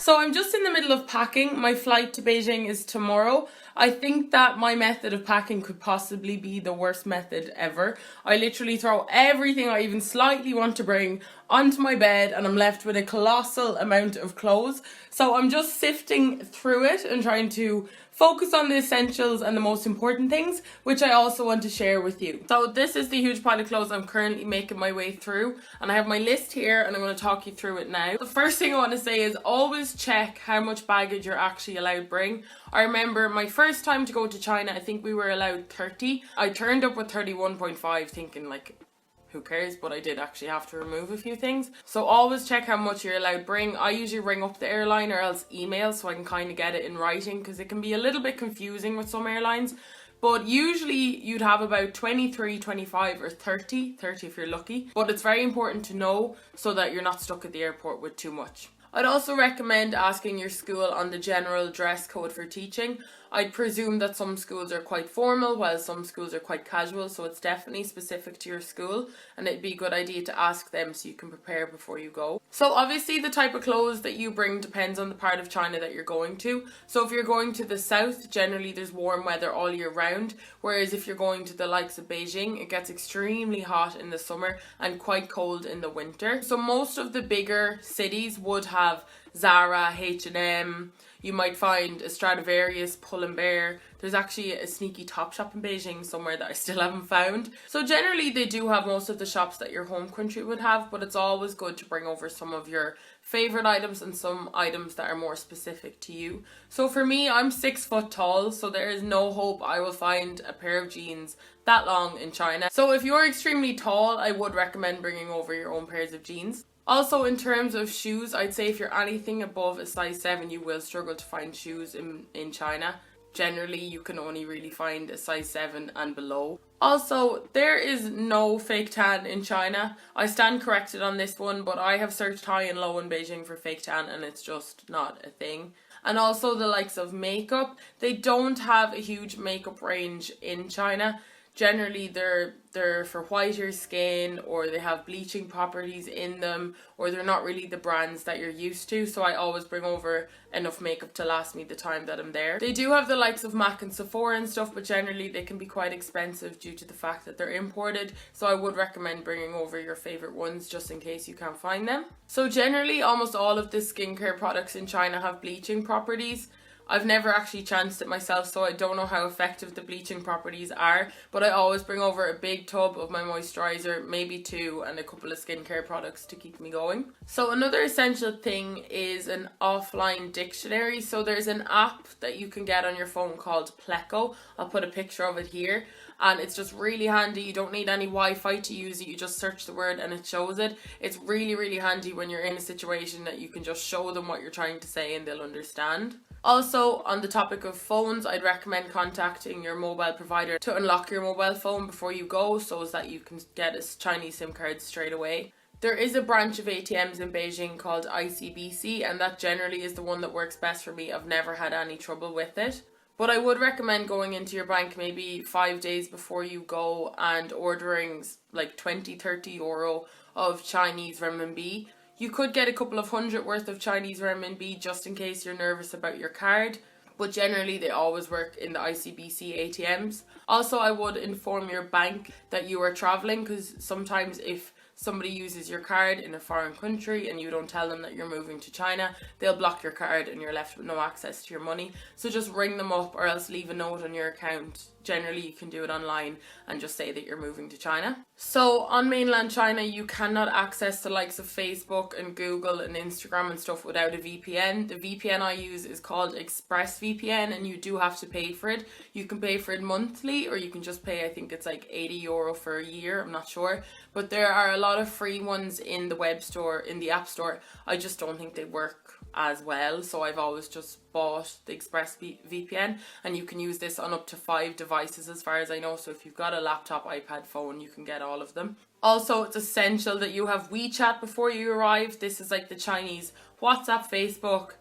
So I'm just in the middle of packing. My flight to Beijing is tomorrow. I think that my method of packing could possibly be the worst method ever. I literally throw everything I even slightly want to bring onto my bed and I'm left with a colossal amount of clothes. So I'm just sifting through it and trying to focus on the essentials and the most important things, which I also want to share with you. So this is the huge pile of clothes I'm currently making my way through, and I have my list here and I'm going to talk you through it now. The first thing I want to say is always check how much baggage you're actually allowed to bring. I remember my first time to go to China, I think we were allowed 30. I turned up with 31.5 thinking like, who cares, but I did actually have to remove a few things. So always check how much you're allowed to bring. I usually ring up the airline or else email so I can kind of get it in writing, because it can be a little bit confusing with some airlines. But usually you'd have about 23, 25 or 30 if you're lucky. But it's very important to know so that you're not stuck at the airport with too much. I'd also recommend asking your school on the general dress code for teaching. I'd presume that some schools are quite formal while some schools are quite casual, so it's definitely specific to your school and it'd be a good idea to ask them so you can prepare before you go. So obviously the type of clothes that you bring depends on the part of China that you're going to. So if you're going to the south, generally there's warm weather all year round, whereas if you're going to the likes of Beijing, it gets extremely hot in the summer and quite cold in the winter. So most of the bigger cities would have Zara, H&M, you might find a Stradivarius, Pull & Bear. There's actually a sneaky Topshop in Beijing somewhere that I still haven't found. So generally they do have most of the shops that your home country would have, but it's always good to bring over some of your favorite items and some items that are more specific to you. So for me, I'm 6 foot tall, so there is no hope I will find a pair of jeans that long in China. So if you're extremely tall, I would recommend bringing over your own pairs of jeans. Also, in terms of shoes, I'd say if you're anything above a size 7, you will struggle to find shoes in China. Generally, you can only really find a size 7 and below. Also, there is no fake tan in China. I stand corrected on this one, but I have searched high and low in Beijing for fake tan and it's just not a thing. And also the likes of makeup, they don't have a huge makeup range in China. Generally they're for whiter skin, or they have bleaching properties in them, or they're not really the brands that you're used to, so I always bring over enough makeup to last me the time that I'm there. They do have the likes of MAC and Sephora and stuff, but generally they can be quite expensive due to the fact that they're imported, so I would recommend bringing over your favourite ones just in case you can't find them. So generally almost all of the skincare products in China have bleaching properties. I've never actually chanced it myself, so I don't know how effective the bleaching properties are, but I always bring over a big tub of my moisturiser, maybe 2, and a couple of skincare products to keep me going. So another essential thing is an offline dictionary. So there's an app that you can get on your phone called Pleco. I'll put a picture of it here. And it's just really handy. You don't need any Wi-Fi to use it. You just search the word and it shows it. It's really, really handy when you're in a situation that you can just show them what you're trying to say and they'll understand. Also, on the topic of phones, I'd recommend contacting your mobile provider to unlock your mobile phone before you go, so that you can get a Chinese SIM card straight away. There is a branch of ATMs in Beijing called ICBC, and that generally is the one that works best for me. I've never had any trouble with it. But I would recommend going into your bank maybe 5 days before you go and ordering like 20-30 euro of Chinese renminbi. You could get a couple of hundred worth of Chinese renminbi just in case you're nervous about your card, but generally they always work in the ICBC ATMs. Also, I would inform your bank that you are travelling, because sometimes if somebody uses your card in a foreign country and you don't tell them that you're moving to China, they'll block your card and you're left with no access to your money. So just ring them up or else leave a note on your account. Generally you can do it online and just say that you're moving to China. So on mainland China you cannot access the likes of Facebook and Google and Instagram and stuff without a VPN. The VPN I use is called ExpressVPN and you do have to pay for it. You can pay for it monthly or you can just pay, I think it's like 80 euro for a year, I'm not sure. But there are a lot of free ones in the web store, in the app store. I just don't think they work as well, so I've always just bought the ExpressVPN, and you can use this on up to 5 devices as far as I know. So if you've got a laptop, iPad, phone, you can get all of them. Also, it's essential that you have Wechat before you arrive. This is like the Chinese WhatsApp, Facebook,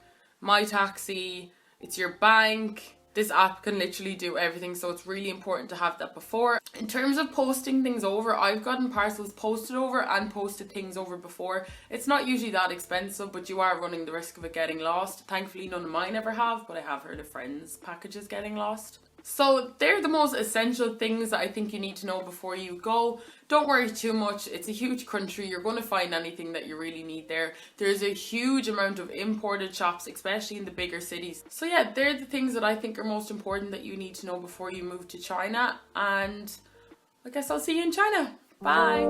My Taxi. It's your bank, This app can literally do everything, so it's really important to have that before. In terms of posting things over, I've gotten parcels posted over and posted things over before. It's not usually that expensive, but you are running the risk of it getting lost. Thankfully none of mine ever have, but I have heard of friends' packages getting lost. So they're the most essential things that I think you need to know before you go. Don't worry too much. It's a huge country. You're going to find anything that you really need there. There's a huge amount of imported shops, especially in the bigger cities. So yeah, they're the things that I think are most important that you need to know before you move to China. And I guess I'll see you in China. Bye.